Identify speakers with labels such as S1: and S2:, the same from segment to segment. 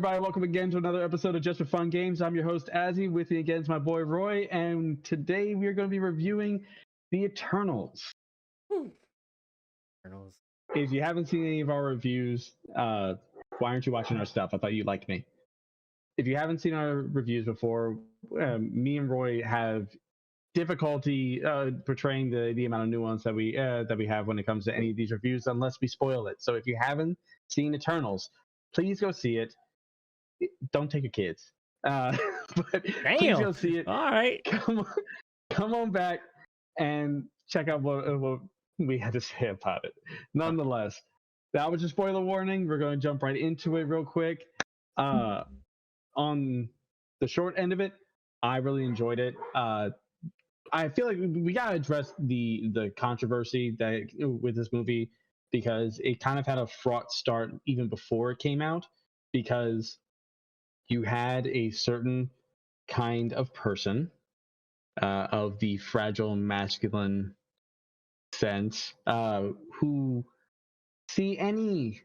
S1: everybody? Welcome again to another episode of Just for Fun Games. I'm your host, Azzy. With me again is my boy, Roy. And today we are going to be reviewing The Eternals.
S2: Eternals.
S1: If you haven't seen any of our reviews, why aren't you watching our stuff? I thought you liked me. If you haven't seen our reviews before, me and Roy have difficulty portraying the amount of nuance that we have when it comes to any of these reviews, unless we spoil it. So if you haven't seen Eternals, please go see it. Don't take your kids, but please go see it.
S2: All right,
S1: come on back and check out what we had to say about it. Nonetheless, that was a spoiler warning. We're going to jump right into it real quick. On the short end of it, I really enjoyed it. I feel like we gotta address the controversy that with this movie, because it kind of had a fraught start even before it came out, because you had a certain kind of person of the fragile masculine sense who see any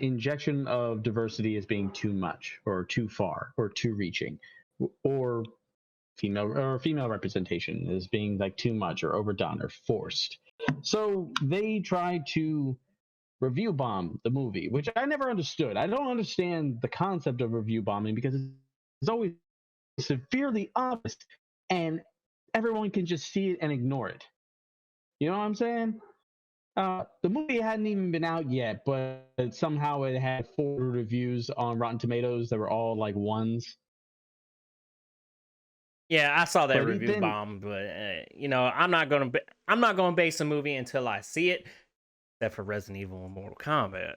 S1: injection of diversity as being too much or too far or too reaching, or female representation as being like too much or overdone or forced. So they tried to review bomb the movie, which I never understood. I don't understand the concept of review bombing, because it's always severely obvious and everyone can just see it and ignore it. You know what I'm saying? The movie hadn't even been out yet, but somehow it had 4 reviews on Rotten Tomatoes that were all like ones.
S2: Yeah, I saw that review bomb, but I'm not gonna base a movie until I see it, except for Resident Evil and Mortal Kombat.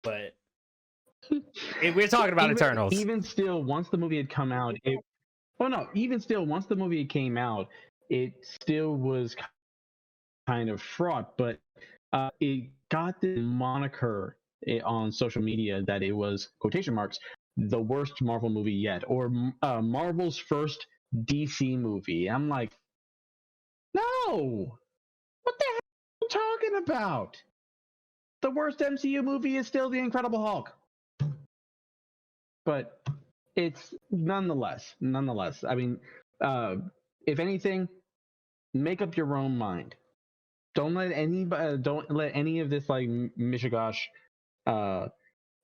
S2: But we're talking about Eternals.
S1: Even still, once the movie had come out, once the movie came out, it still was kind of fraught, but it got the moniker on social media that it was, quotation marks, the worst Marvel movie yet, or Marvel's first DC movie. I'm like, no! What the hell are you talking about? The worst MCU movie is still The Incredible Hulk. But it's nonetheless. I mean, if anything, make up your own mind. Don't let any of this like mishigosh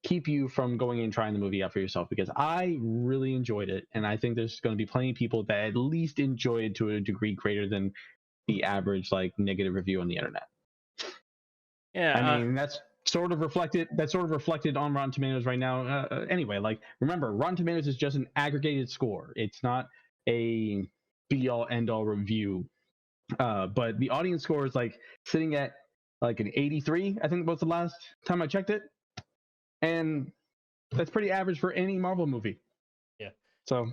S1: keep you from going and trying the movie out for yourself, because I really enjoyed it, and I think there's going to be plenty of people that at least enjoy it to a degree greater than the average like negative review on the internet.
S2: Yeah,
S1: I mean that's sort of reflected on Rotten Tomatoes right now. Anyway, like, remember, Rotten Tomatoes is just an aggregated score. It's not a be all end all review. But the audience score is like sitting at like an 83, I think was the last time I checked it. And that's pretty average for any Marvel movie.
S2: Yeah.
S1: So,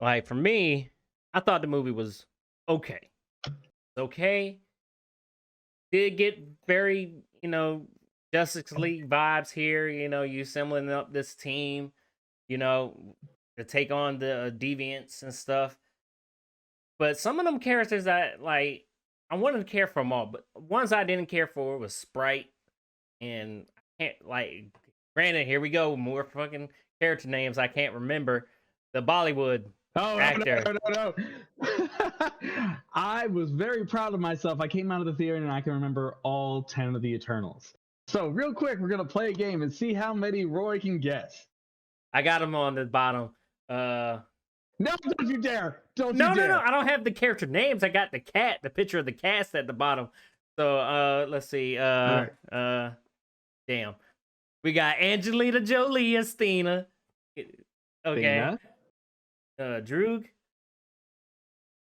S2: like, for me, I thought the movie was okay. Okay. Did get very, Justice League vibes here, you assembling up this team, to take on the Deviants and stuff. But some of them characters that, like, I wanted to care for them all, but ones I didn't care for was Sprite and granted, here we go, more fucking character names I can't remember. The Bollywood actor.
S1: No. I was very proud of myself. I came out of the theater and I can remember all 10 of the Eternals. So real quick, we're gonna play a game and see how many Roy can guess.
S2: I got them on the bottom.
S1: No, don't you dare! No,
S2: I don't have the character names. I got the picture of the cast at the bottom. So let's see. Damn. We got Angelina Jolie as Stina. Okay. Droog?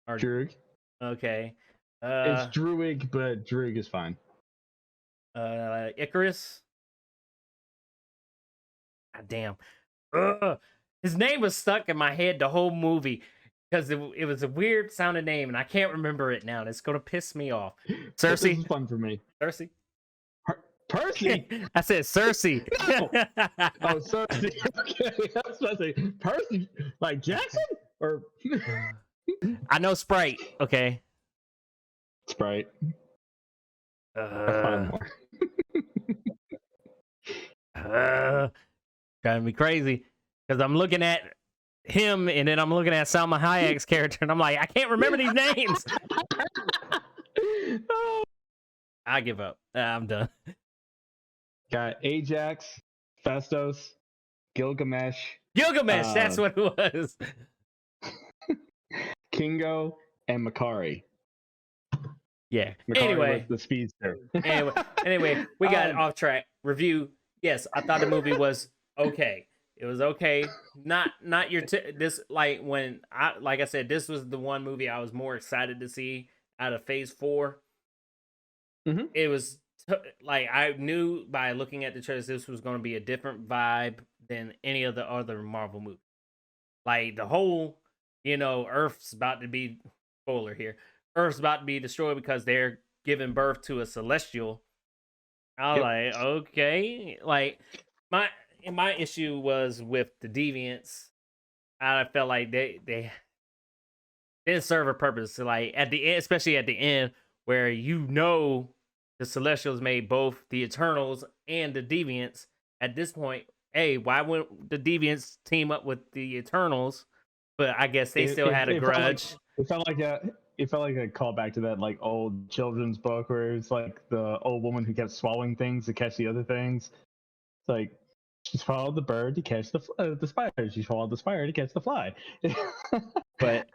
S1: Droog.
S2: Okay.
S1: It's Druig, but Droog is fine.
S2: Icarus. God damn. His name was stuck in my head the whole movie because it was a weird sounding name and I can't remember it now and it's going to piss me off. Cersei.
S1: This is fun for me.
S2: Cersei.
S1: Percy?
S2: I said Cersei.
S1: No. Oh, Cersei. Okay, I was about to say Percy, like Jackson, or
S2: I know Sprite. Okay.
S1: Sprite.
S2: driving me crazy because I'm looking at him and then I'm looking at Salma Hayek's character and I'm like, I can't remember these names. I give up. I'm done.
S1: Got Ajax, Festos, Gilgamesh.
S2: Gilgamesh, that's what it was.
S1: Kingo and Makari.
S2: Yeah.
S1: Makari
S2: Anyway,
S1: was the speedster.
S2: anyway, we got off track. Review. Yes, I thought the movie was okay. It was okay. Not your this like when I said, this was the one movie I was more excited to see out of Phase 4.
S1: Mm-hmm.
S2: It was like I knew by looking at the trailers this was going to be a different vibe than any of the other Marvel movies. Like the whole, Earth's about to be, spoiler here, Earth's about to be destroyed because they're giving birth to a celestial. I was like, okay. Like my issue was with the Deviants. I felt like they didn't serve a purpose. So like at the end, especially at the end, where the Celestials made both the Eternals and the Deviants. At this point, hey, why wouldn't the Deviants team up with the Eternals? But I guess they still had a grudge.
S1: It felt like a callback to that like old children's book where it's like the old woman who kept swallowing things to catch the other things. It's like she swallowed the bird to catch the spider. She swallowed the spider to catch the fly.
S2: But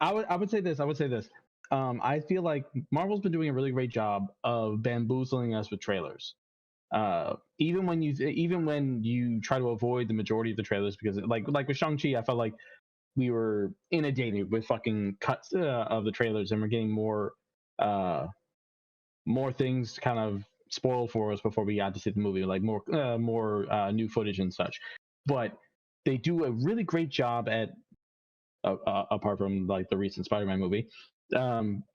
S1: I would say this. I feel like Marvel's been doing a really great job of bamboozling us with trailers. Even when you try to avoid the majority of the trailers, because like with Shang-Chi, I felt like we were inundated with fucking cuts of the trailers, and we're getting more things kind of spoiled for us before we got to see the movie, like more new footage and such. But they do a really great job at, apart from like the recent Spider-Man movie,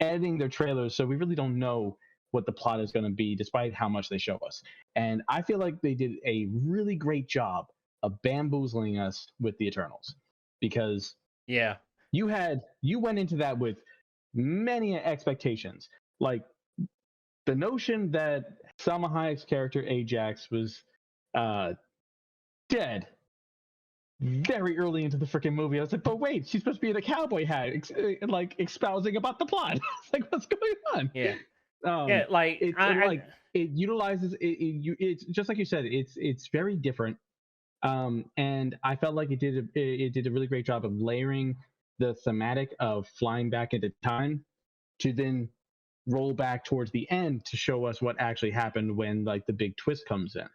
S1: editing their trailers, so we really don't know what the plot is going to be despite how much they show us. And I feel like they did a really great job of bamboozling us with the Eternals, because you went into that with many expectations. Like the notion that Salma Hayek's character Ajax was dead very early into the freaking movie. I was like, but wait, she's supposed to be in a cowboy hat, like espousing about the plot. It's like, what's going on?
S2: Yeah.
S1: It utilizes it's just like you said. It's very different, and I felt like it did a really great job of layering the thematic of flying back into time to then roll back towards the end to show us what actually happened when like the big twist comes in.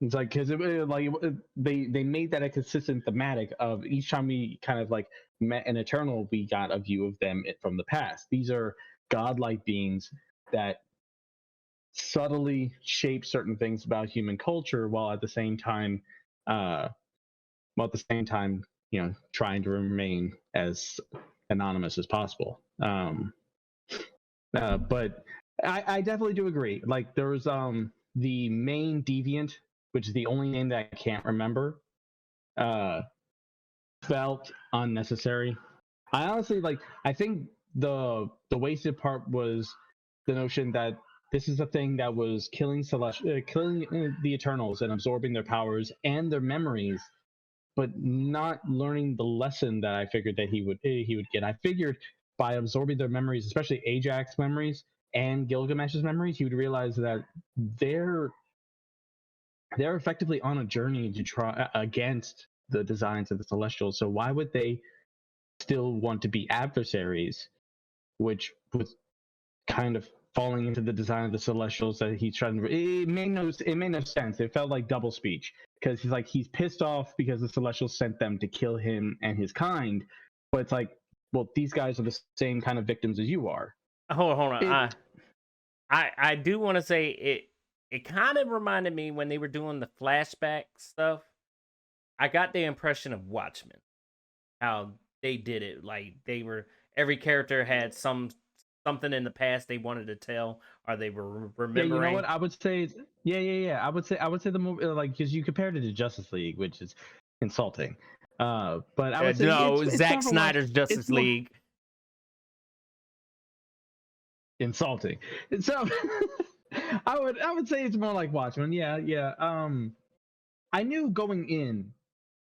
S1: It's like, because they made that a consistent thematic of each time we kind of like met an Eternal, we got a view of them from the past. These are godlike beings that subtly shape certain things about human culture, while at the same time, trying to remain as anonymous as possible. But I definitely do agree. Like there was the main deviant, which is the only name that I can't remember, felt unnecessary. I honestly I think the wasted part was the notion that this is a thing that was killing the Eternals and absorbing their powers and their memories, but not learning the lesson that I figured that he would get. I figured by absorbing their memories, especially Ajax's memories and Gilgamesh's memories, he would realize that they're effectively on a journey to try against the designs of the Celestials. So why would they still want to be adversaries, which was kind of falling into the design of the Celestials that he's trying to... It made no sense. It felt like double speech, because he's pissed off because the Celestials sent them to kill him and his kind, but it's like, well, these guys are the same kind of victims as you are.
S2: Hold on. I do want to say it kind of reminded me when they were doing the flashback stuff. I got the impression of Watchmen, how they did it. Like every character had something in the past they wanted to tell, or they were remembering.
S1: Yeah, you know what I would say? Yeah. I would say the movie, like, because you compared it to Justice League, which is insulting. But I would say
S2: it's Zack Snyder's Justice League.
S1: Insulting. So I would say it's more like Watchmen. Yeah, yeah. I knew going in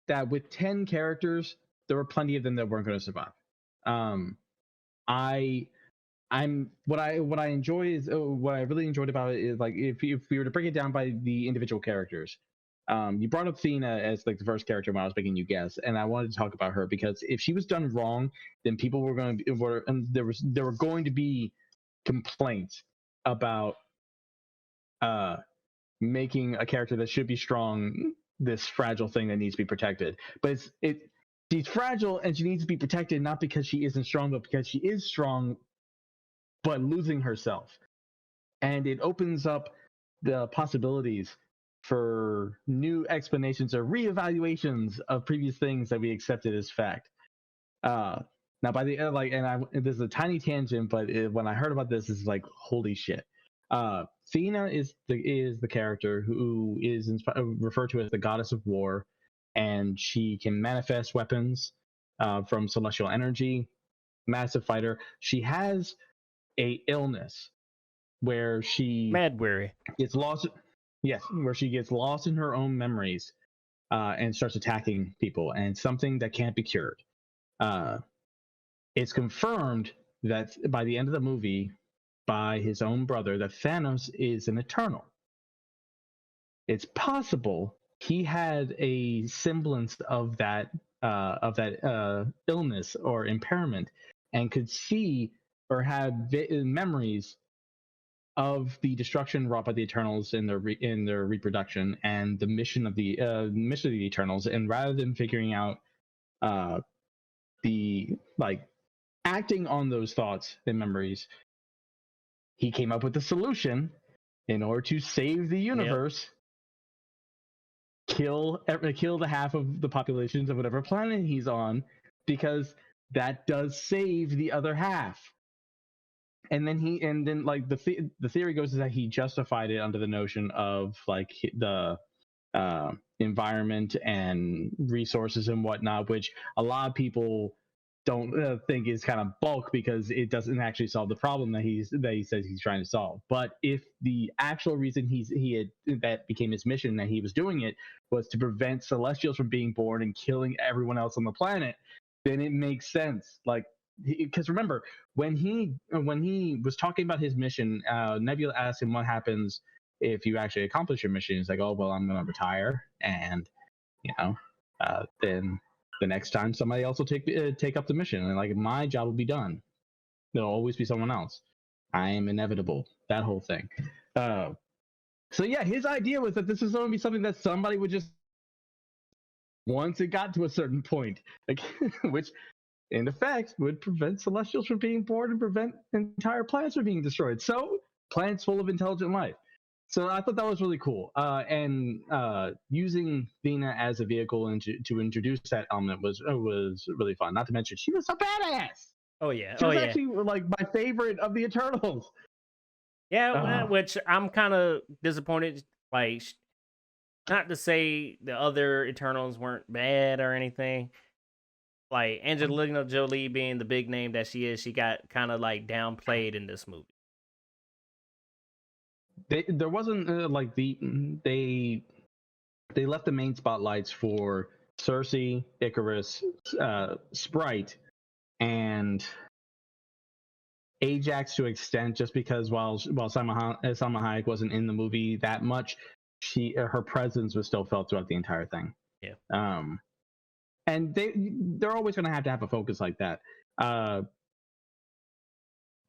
S1: that with 10 characters, there were plenty of them that weren't going to survive. Um, I what I enjoy is what I really enjoyed about it is like if we were to break it down by the individual characters. You brought up Thena as like the first character when I was making you guess, and I wanted to talk about her because if she was done wrong, then people were going to and there were going to be complaints about uh making a character that should be strong this fragile thing that needs to be protected. But she's fragile and she needs to be protected not because she isn't strong, but because she is strong but losing herself. And it opens up the possibilities for new explanations or reevaluations of previous things that we accepted as fact. Now, by the like, this is a tiny tangent, but when I heard about this, it's like holy shit. Thena is the character who is referred to as the goddess of war, and she can manifest weapons from celestial energy. Massive fighter. She has a illness where she
S2: Mad weary.
S1: gets lost. Yes, where she gets lost in her own memories and starts attacking people, and something that can't be cured. It's confirmed that by the end of the movie, by his own brother, that Thanos is an Eternal. It's possible he had a semblance of that illness or impairment, and could see or have memories of the destruction wrought by the Eternals in their reproduction and the mission of the Eternals. And rather than figuring out the like acting on those thoughts and memories, he came up with a solution in order to save the universe. Yep. Kill the half of the populations of whatever planet he's on, because that does save the other half. And then like the theory goes is that he justified it under the notion of like the environment and resources and whatnot, which a lot of people don't think is kind of bulk because it doesn't actually solve the problem that he says he's trying to solve. But if the actual reason that became his mission, that he was doing it, was to prevent Celestials from being born and killing everyone else on the planet, then it makes sense. Like, because remember when he was talking about his mission, Nebula asked him what happens if you actually accomplish your mission. He's like, oh well, I'm gonna retire, and then the next time somebody else will take up the mission, and like my job will be done. There'll always be someone else. I am inevitable. That whole thing. So yeah, his idea was that this was going to be something that somebody would just, once it got to a certain point, like, which in effect would prevent Celestials from being born and prevent entire planets from being destroyed. So planets full of intelligent life. So I thought that was really cool. And using Thena as a vehicle to introduce that element was really fun. Not to mention, she was so badass.
S2: Oh yeah.
S1: She was actually like my favorite of the Eternals.
S2: Yeah, which I'm kind of disappointed. Like, not to say the other Eternals weren't bad or anything. Like Angelina Jolie being the big name that she is, she got kind of like downplayed in this movie.
S1: There wasn't like they left the main spotlights for Cersei, Icarus, Sprite, and Ajax to an extent, just because while Salma Hayek wasn't in the movie that much, her presence was still felt throughout the entire thing.
S2: Yeah.
S1: And they're always going to have a focus like that.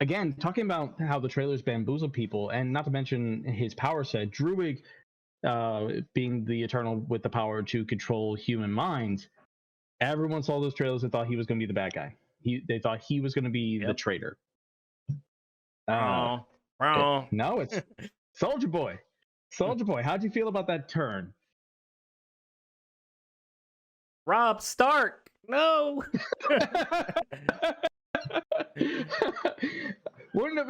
S1: Again, talking about how the trailers bamboozle people, and not to mention his power set, Druig being the Eternal with the power to control human minds. Everyone saw those trailers and thought he was going to be the bad guy. They thought he was going to be the traitor.
S2: Wrong.
S1: No, it's Soldier Boy. Soldier Boy, how'd you feel about that turn?
S2: Rob Stark. No.
S1: Wouldn't it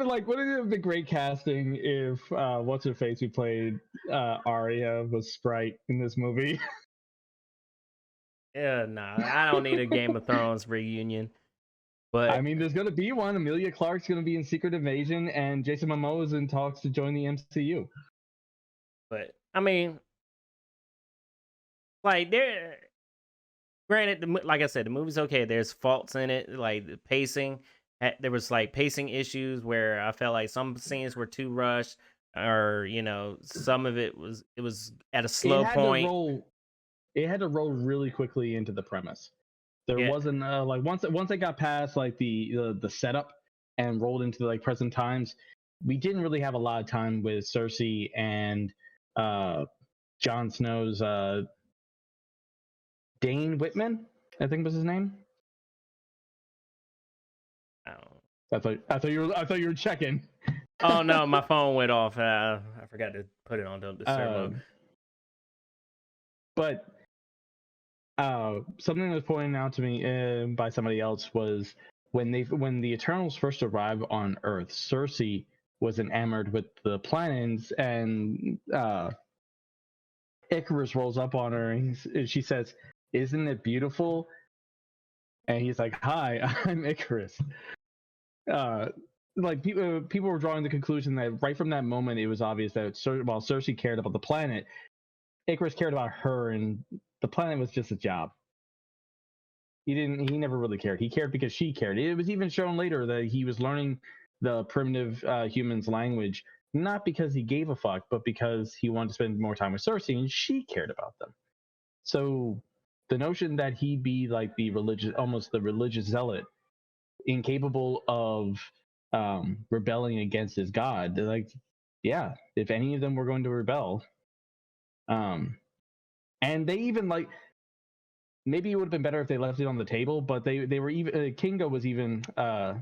S1: have been great casting if what's her face who played Arya was Sprite in this movie?
S2: Yeah, nah. I don't need a Game of Thrones reunion. But
S1: I mean, there's going to be one. Emilia Clarke's going to be in Secret Invasion, and Jason Momoa is in talks to join the MCU.
S2: But I mean, like there. Granted, like I said, the movie's okay. There's faults in it, like the pacing. There was like pacing issues where I felt like some scenes were too rushed, or some of it was at a slow point.
S1: It had to roll really quickly into the premise. There wasn't like once it got past like the setup and rolled into like present times, we didn't really have a lot of time with Cersei and Jon Snow's Dane Whitman, I think was his name. I thought you were checking.
S2: Oh no, my phone went off. I forgot to put it on the servo.
S1: But something that was pointed out to me by somebody else was when the Eternals first arrived on Earth, Cersei was enamored with the planets, and Icarus rolls up on her and she says, "Isn't it beautiful?" And he's like, "Hi, I'm Icarus." Like people were drawing the conclusion that right from that moment it was obvious that while Cersei cared about the planet, Icarus cared about her, and the planet was just a job. He never really cared. He cared because she cared. It was even shown later that he was learning the primitive humans' language, not because he gave a fuck, but because he wanted to spend more time with Cersei, and she cared about them. So the notion that he'd be like almost the religious zealot, incapable of rebelling against his god, they're like, yeah, if any of them were going to rebel, and they even like, maybe it would have been better if they left it on the table, but they were even Kingo was even Kumail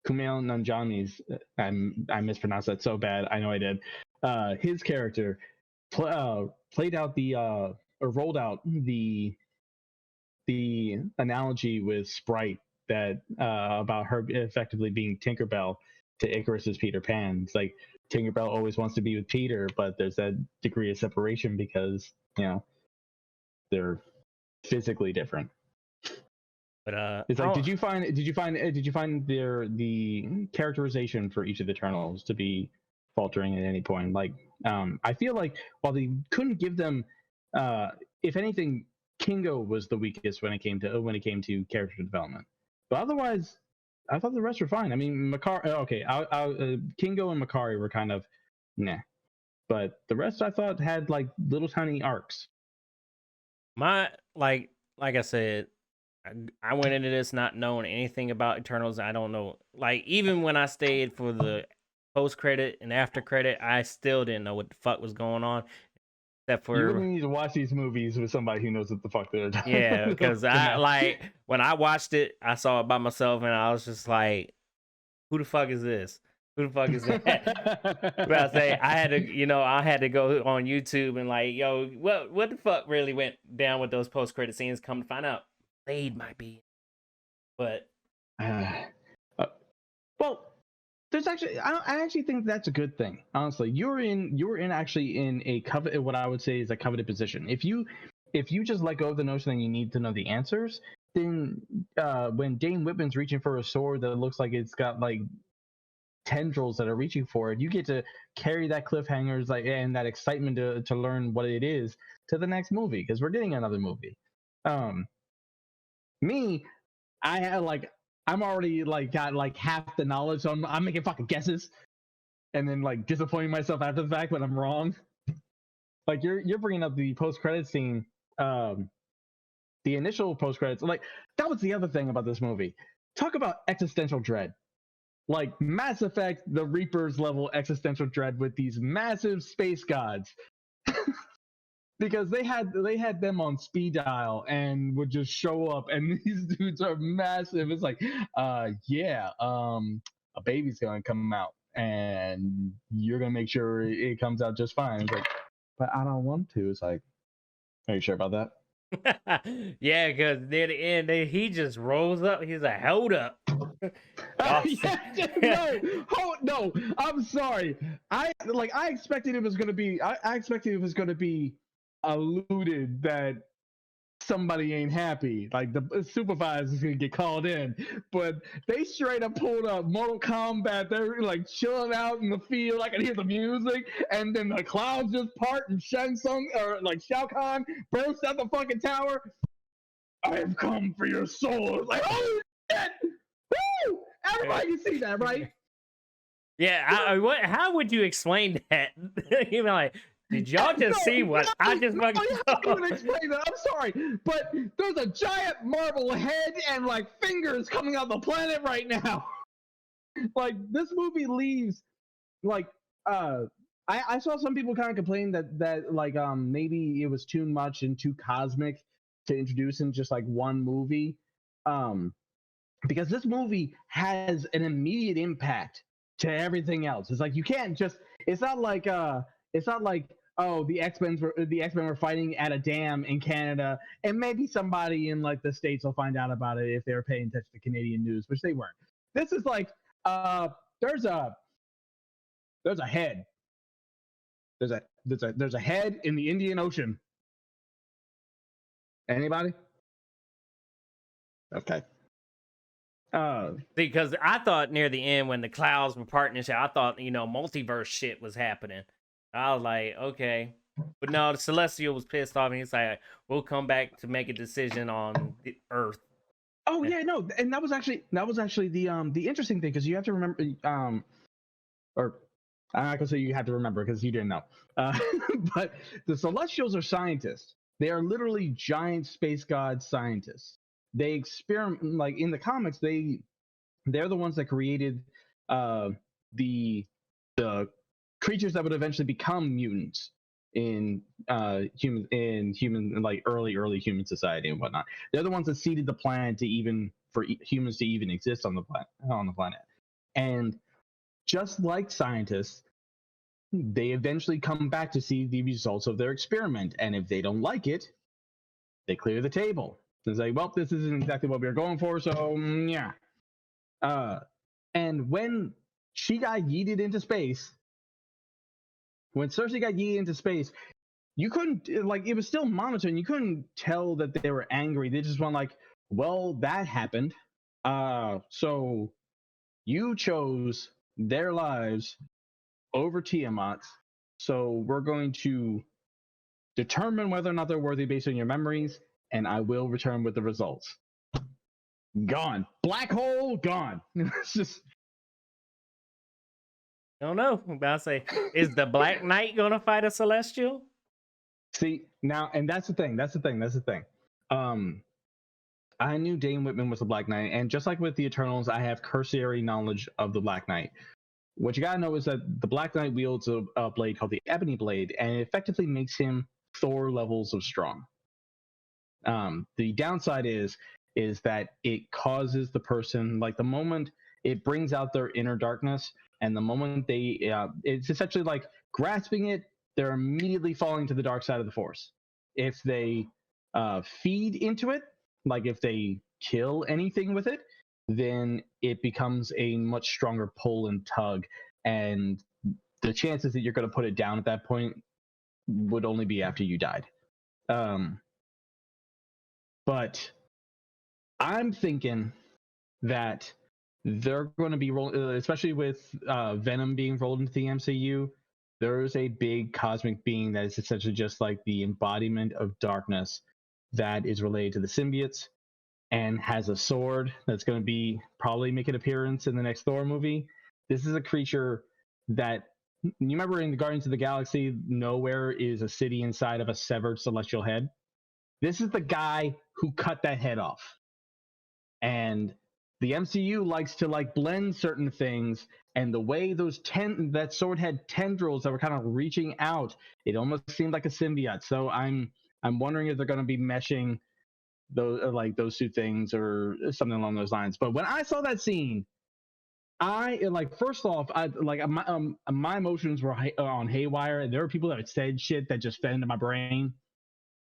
S1: Nanjiani's, I mispronounced that so bad, I know I did, his character played out or rolled out the analogy with Sprite that about her effectively being Tinkerbell to Icarus's Peter Pan. It's like Tinkerbell always wants to be with Peter, but there's that degree of separation because they're physically different.
S2: But
S1: it's like, did you find the characterization for each of the Eternals to be faltering at any point? Like, I feel like while they couldn't give them, if anything, Kingo was the weakest when it came to character development. But otherwise, I thought the rest were fine. I mean, Kingo and Makari were kind of nah, but the rest I thought had like little tiny arcs.
S2: Like I said, I went into this not knowing anything about Eternals. I don't know. Like, even when I stayed for the post credit and after credit, I still didn't know what the fuck was going on. Except for,
S1: you really need to watch these movies with somebody who knows what the fuck they're doing.
S2: Yeah, because when I watched it, I saw it by myself and I was just like, who the fuck is this? Who the fuck is that? But I say I had to go on YouTube and like, yo, what the fuck really went down with those post credit scenes? Come to find out, Blade might be, but
S1: well, there's actually I actually think that's a good thing. Honestly, you're actually in a what I would say is a coveted position. If you just let go of the notion that you need to know the answers, then when Dane Whitman's reaching for a sword that looks like it's got like tendrils that are reaching for it, you get to carry that cliffhangers and that excitement to learn what it is to the next movie, because we're getting another movie. Me, I had like, I'm already like got like half the knowledge, so I'm making fucking guesses, and then like disappointing myself after the fact when I'm wrong. Like you're bringing up the post credit scene, the initial post credits. Like, that was the other thing about this movie. Talk about existential dread. Like Mass Effect, the Reapers level existential dread with these massive space gods. Because they had them on speed dial and would just show up, and these dudes are massive. It's like, a baby's gonna come out, and you're gonna make sure it comes out just fine. It's like, but I don't want to. It's like, are you sure about that?
S2: Yeah, because near the end, he just rolls up. He's like, hold up.
S1: No, I'm sorry. I expected it was gonna be. I expected it was gonna be alluded that somebody ain't happy. Like the supervisor is gonna get called in, but they straight up pulled up Mortal Kombat. They're like chilling out in the field. I can hear the music, and then the clouds just part, and Shang Tsung or like Shao Kahn bursts out the fucking tower. I have come for your soul. It's like, oh shit! Woo! Everybody can see that, right?
S2: Yeah, what? How would you explain that? You'd be like, did y'all just see what I just fucking
S1: I can't even explain that. I'm sorry, but there's a giant marble head and like fingers coming out the planet right now. Like this movie leaves like I saw some people kind of complain that like maybe it was too much and too cosmic to introduce in just like one movie. Because this movie has an immediate impact to everything else. It's like you can't just. It's not like oh the X-Men were fighting at a dam in Canada, and maybe somebody in like the States will find out about it if they were paying attention to Canadian news, which they weren't. This is like there's a head. There's a head in the Indian Ocean. Anybody? Okay.
S2: because I thought near the end when the clouds were parting and shit, I thought multiverse shit was happening. I was like, okay, but no, the Celestial was pissed off, and he's like, "We'll come back to make a decision on the Earth."
S1: Oh yeah, no, and that was actually the interesting thing, because you have to remember, or I'm not gonna say you have to remember because you didn't know, but the Celestials are scientists. They are literally giant space god scientists. They experiment, like in the comics. They're the ones that created the creatures that would eventually become mutants in human like early human society and whatnot. They're the ones that seeded the planet for humans to even exist on the planet. And just like scientists, they eventually come back to see the results of their experiment, and if they don't like it, they clear the table. It's like, well, this isn't exactly what we were going for, so yeah. And when she got yeeted into space, when Cersei got yeeted into space, you couldn't, like, it was still monitoring. You couldn't tell that they were angry. They just went like, well, that happened. So you chose their lives over Tiamat's. So we're going to determine whether or not they're worthy based on your memories, and I will return with the results. Gone. Black hole, gone. It's just.
S2: I don't know. I'm about to say, is the Black Knight gonna fight a Celestial?
S1: See, now, and that's the thing. I knew Dane Whitman was the Black Knight, and just like with the Eternals, I have cursory knowledge of the Black Knight. What you gotta know is that the Black Knight wields a blade called the Ebony Blade, and it effectively makes him Thor levels of strong. The downside is that it causes the person, like the moment it brings out their inner darkness, and the moment it's essentially like grasping it, they're immediately falling to the dark side of the Force. If they feed into it, like if they kill anything with it, then it becomes a much stronger pull and tug, and the chances that you're going to put it down at that point would only be after you died. But I'm thinking that they're going to be especially with Venom being rolled into the MCU. There is a big cosmic being that is essentially just like the embodiment of darkness that is related to the symbiotes and has a sword that's going to probably make an appearance in the next Thor movie. This is a creature that, you remember in the Guardians of the Galaxy, nowhere is a city inside of a severed celestial head. This is the guy who cut that head off. And the MCU likes to like blend certain things, and the way that sword had tendrils that were kind of reaching out, it almost seemed like a symbiote. So I'm wondering if they're going to be meshing those two things or something along those lines. But when I saw that scene, first off, my emotions were on haywire, and there were people that had said shit that just fed into my brain.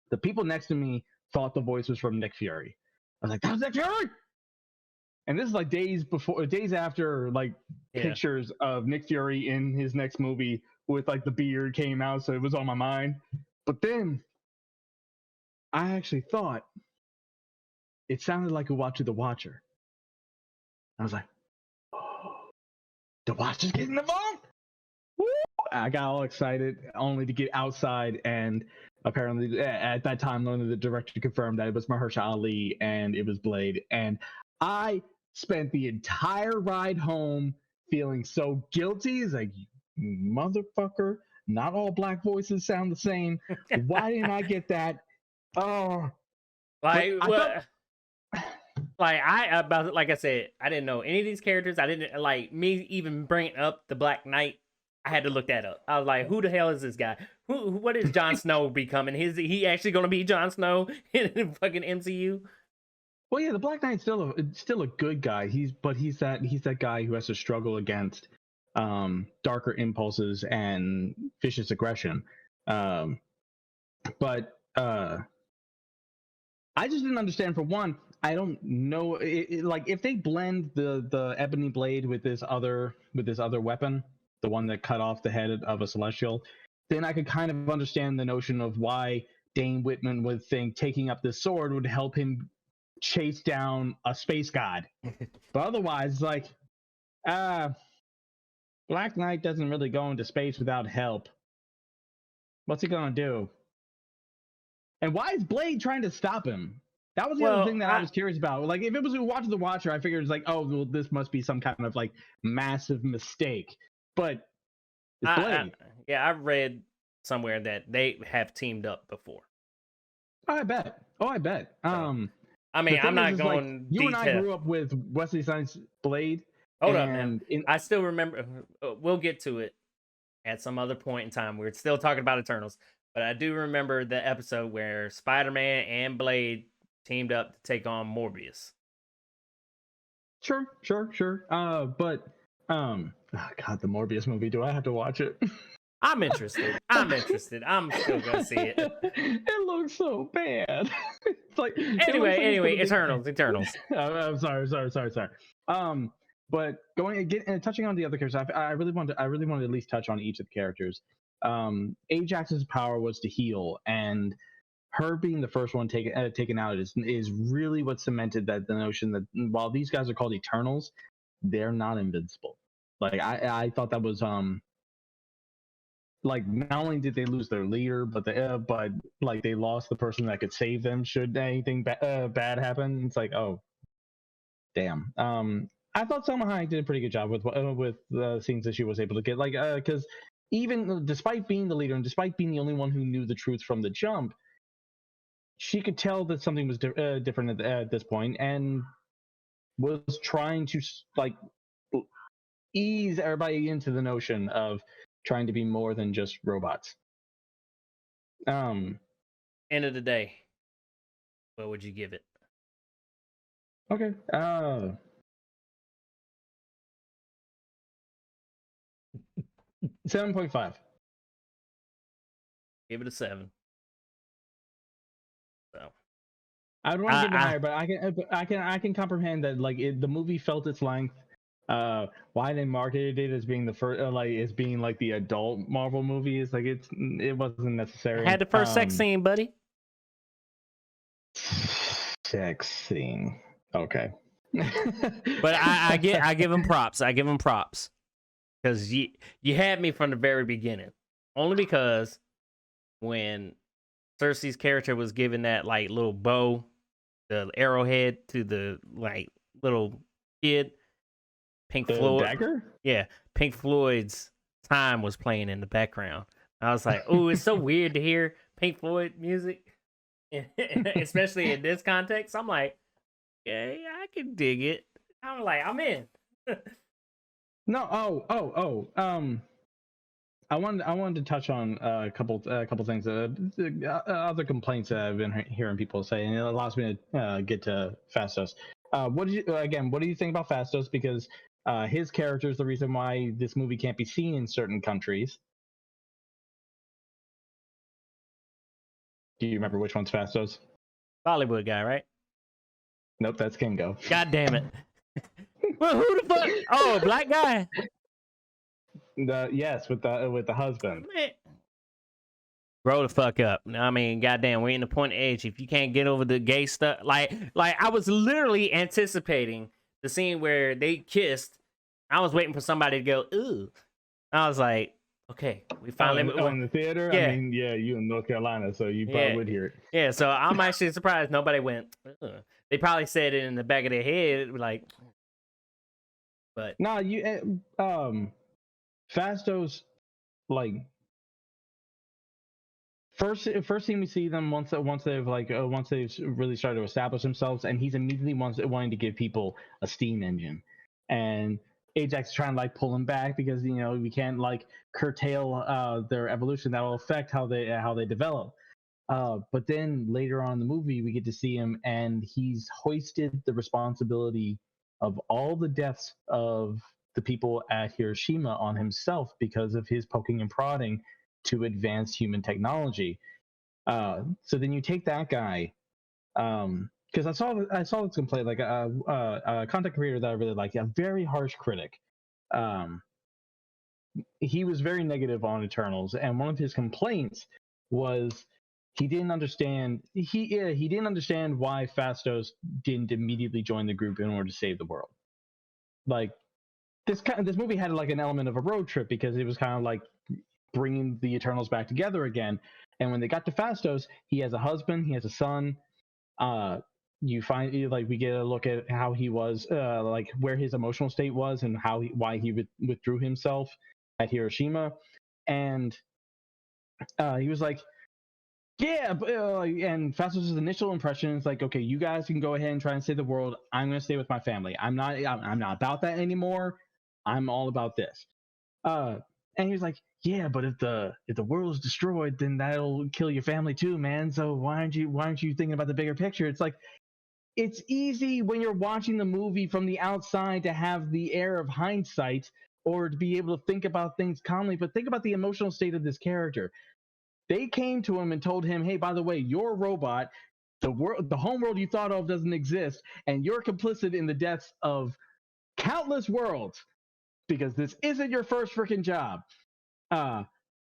S1: The people next to me thought the voice was from Nick Fury. I was like, that was Nick Fury! And this is like days after pictures of Nick Fury in his next movie with like the beard came out, so it was on my mind. But then I actually thought it sounded like Uatu the Watcher. I was like, oh, the Watcher's getting involved. Woo! I got all excited, only to get outside, and apparently at that time, only the director confirmed that it was Mahershala Ali and it was Blade. And I spent the entire ride home feeling so guilty. It's like, motherfucker, not all black voices sound the same. Why didn't I get that? Oh,
S2: Like,
S1: I
S2: like I said, I didn't know any of these characters. I didn't like me even bringing up the Black Knight. I had to look that up. I was like, who the hell is this guy? What is Jon Snow becoming? Is he actually going to be Jon Snow in the fucking MCU?
S1: Well, yeah, the Black Knight's still a good guy. He's that guy who has to struggle against darker impulses and vicious aggression. But I just didn't understand. For one, I don't know, like if they blend the ebony blade with this other weapon, the one that cut off the head of a celestial, then I could kind of understand the notion of why Dane Whitman would think taking up this sword would help him chase down a space god. But otherwise, like, Black Knight doesn't really go into space without help. What's he gonna do? And why is Blade trying to stop him? That was the other thing that I was curious about. Like, if it was Watch the Watcher, I figured it's like, oh, well, this must be some kind of like massive mistake. But it's Blade.
S2: I read somewhere that they have teamed up before.
S1: Oh, I bet. So,
S2: I mean, I'm not going.
S1: Like, you and I grew up with Wesley Snipes' Blade.
S2: Hold up, man. I still remember. We'll get to it at some other point in time. We're still talking about Eternals, but I do remember the episode where Spider-Man and Blade teamed up to take on Morbius.
S1: Sure. But God, the Morbius movie. Do I have to watch it?
S2: I'm interested. I'm still gonna see it.
S1: It looks so bad. It's like
S2: anyway, Eternals.
S1: I'm sorry. But touching on the other characters, I really wanted to at least touch on each of the characters. Ajax's power was to heal, and her being the first one taken out is really what cemented the notion that while these guys are called Eternals, they're not invincible. Like I thought that was like, not only did they lose their leader, but like they lost the person that could save them should anything bad happen. It's like, oh, damn. I thought Salma Hayek did a pretty good job with the scenes that she was able to get, like, because even despite being the leader and despite being the only one who knew the truth from the jump, she could tell that something was different at this point, and was trying to like ease everybody into the notion of trying to be more than just robots.
S2: End of the day, what would you give it?
S1: Okay. 7.5.
S2: Give it a 7. So
S1: I'd want to give it higher, but I can comprehend that, like, the movie felt its length. Why they marketed it as being the first, as being like the adult Marvel movie, is like it wasn't necessary.
S2: I had the first sex scene, buddy.
S1: Sex scene. Okay.
S2: But I give him props. Because you had me from the very beginning. Only because when Cersei's character was given that like little bow, the arrowhead to the like little kid, Pink Floyd
S1: dagger?
S2: Yeah, Pink Floyd's Time was playing in the background. I was like, oh, it's so weird to hear Pink Floyd music, especially in this context. I'm like, yeah, I can dig it. I'm like, I'm in.
S1: No, I wanted to touch on a couple things, other complaints that I've been hearing people say, and it allows me to get to Fastos. What do you think about Fastos? Because his character is the reason why this movie can't be seen in certain countries. Do you remember which one's Fastos?
S2: Bollywood guy, right?
S1: Nope, that's Kingo.
S2: God damn it. Well, who the fuck? Oh, black guy.
S1: Yes, with the husband.
S2: grow the fuck up. I mean, goddamn, we're in the point age. If you can't get over the gay stuff, like I was literally anticipating the scene where they kissed. I was waiting for somebody to go, ooh. I was like, okay, we finally.
S1: In the theater?
S2: Yeah.
S1: I mean, yeah, you in North Carolina, so you probably would hear it.
S2: Yeah, so I'm actually surprised nobody went, ugh. They probably said it in the back of their head, like, but.
S1: Nah, Fastos, like, first thing we see them once they've really started to establish themselves, and he's immediately wanting to give people a steam engine, and Ajax is trying to like pull him back because we can't like curtail their evolution. That'll affect how they develop. But then later on in the movie, we get to see him, and he's hoisted the responsibility of all the deaths of the people at Hiroshima on himself because of his poking and prodding to advance human technology. So then you take that guy, because I saw this complaint, like a content creator that I really like, a very harsh critic. He was very negative on Eternals, and one of his complaints was he didn't understand why Fastos didn't immediately join the group in order to save the world. Like this movie had like an element of a road trip because it was kind of like bringing the Eternals back together again. And when they got to Fastos, he has a husband, he has a son. You find like we get a look at how he was, like where his emotional state was, and why he withdrew himself at Hiroshima, and he was like, yeah, and Fastos' initial impression is like, okay, you guys can go ahead and try and save the world. I'm going to stay with my family. I'm not about that anymore. I'm all about this. And he was like, yeah, but if the world is destroyed, then that'll kill your family too, man. So why aren't you thinking about the bigger picture? It's like, it's easy when you're watching the movie from the outside to have the air of hindsight or to be able to think about things calmly, but think about the emotional state of this character. They came to him and told him, hey, by the way, you're a robot. The home world you thought of doesn't exist, and you're complicit in the deaths of countless worlds because this isn't your first freaking job.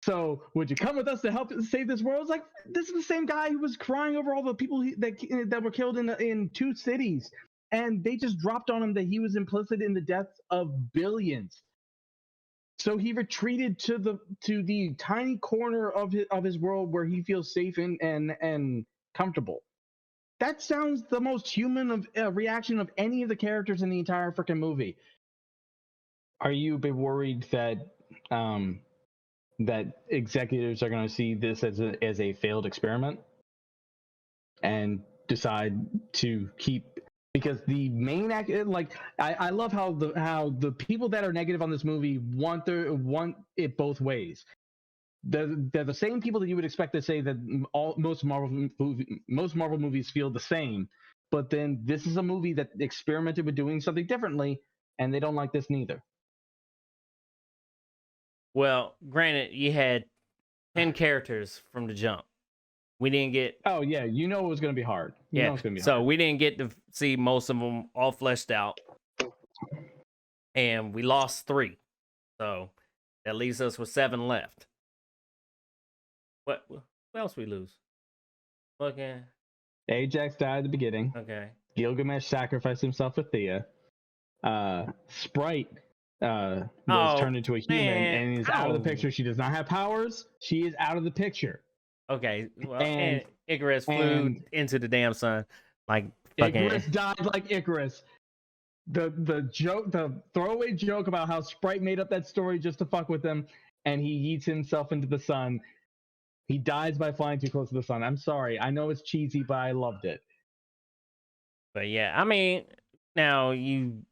S1: So would you come with us to help save this world? It's like, this is the same guy who was crying over all the people that were killed in 2 cities, and they just dropped on him that he was implicit in the deaths of billions. So he retreated to the tiny corner of his world where he feels safe and comfortable. That sounds the most human of reaction of any of the characters in the entire freaking movie. Are you a bit worried that that executives are going to see this as a failed experiment and decide to keep? Because the main I love how the people that are negative on this movie want it both ways. They're the same people that you would expect to say that most Marvel movies feel the same, but then this is a movie that experimented with doing something differently, and they don't like this neither.
S2: Well, granted, you had 10 characters from the jump. We didn't get.
S1: Oh yeah, it was going to be hard.
S2: Yeah,
S1: it's going to be
S2: so
S1: hard.
S2: we didn't get to see most of them all fleshed out, and we lost 3. So that leaves us with 7 left. What else we lose? Okay.
S1: Ajax died at the beginning.
S2: Okay.
S1: Gilgamesh sacrificed himself for Thea. Sprite was turned into a human and is out of the picture. She does not have powers. She is out of the picture.
S2: Okay. Well, and Icarus flew into the damn sun. Like fucking...
S1: Icarus died like Icarus. The throwaway joke about how Sprite made up that story just to fuck with him, and he eats himself into the sun. He dies by flying too close to the sun. I'm sorry. I know it's cheesy, but I loved it.
S2: But yeah, I mean, now you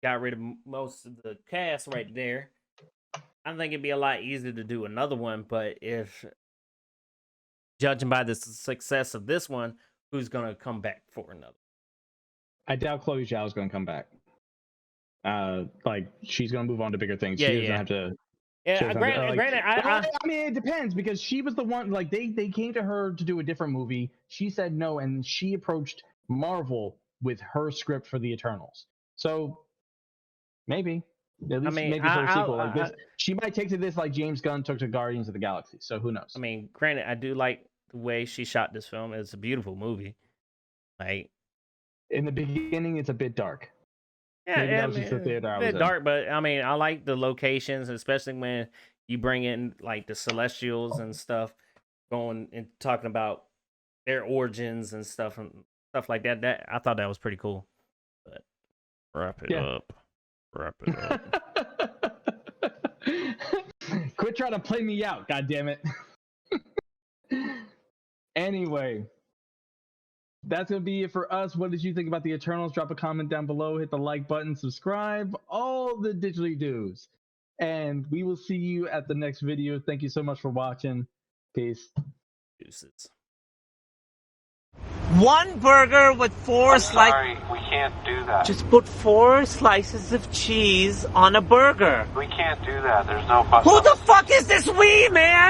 S2: got rid of most of the cast right there. I think it'd be a lot easier to do another one, but if judging by the success of this one, who's gonna come back for another?
S1: I doubt Chloe Zhao is gonna come back. Like she's gonna move on to bigger things.
S2: Yeah,
S1: she doesn't have to.
S2: Yeah, granted.
S1: I mean, it depends because she was the one. Like they came to her to do a different movie. She said no, and she approached Marvel with her script for the Eternals. So maybe At least maybe for a sequel like this. She might take to this like James Gunn took to Guardians of the Galaxy. So who knows?
S2: I mean, granted, I do like the way she shot this film. It's a beautiful movie. Like
S1: in the beginning, it's a bit dark.
S2: Yeah,
S1: maybe that was just the theater I was in.
S2: Dark, but I mean, I like the locations, especially when you bring in like the Celestials and stuff, going and talking about their origins and stuff like that. That I thought that was pretty cool. But wrap it up.
S1: Quit trying to play me out, goddammit. Anyway, that's going to be it for us. What did you think about the Eternals? Drop a comment down below. Hit the like button. Subscribe. All the digitally do's. And we will see you at the next video. Thank you so much for watching. Peace.
S2: Deuces.
S3: One burger with four slices.
S4: Sorry, we can't do that.
S3: Just put 4 slices of cheese on a burger.
S4: We can't do that. There's no button.
S3: Who the fuck is this we, man?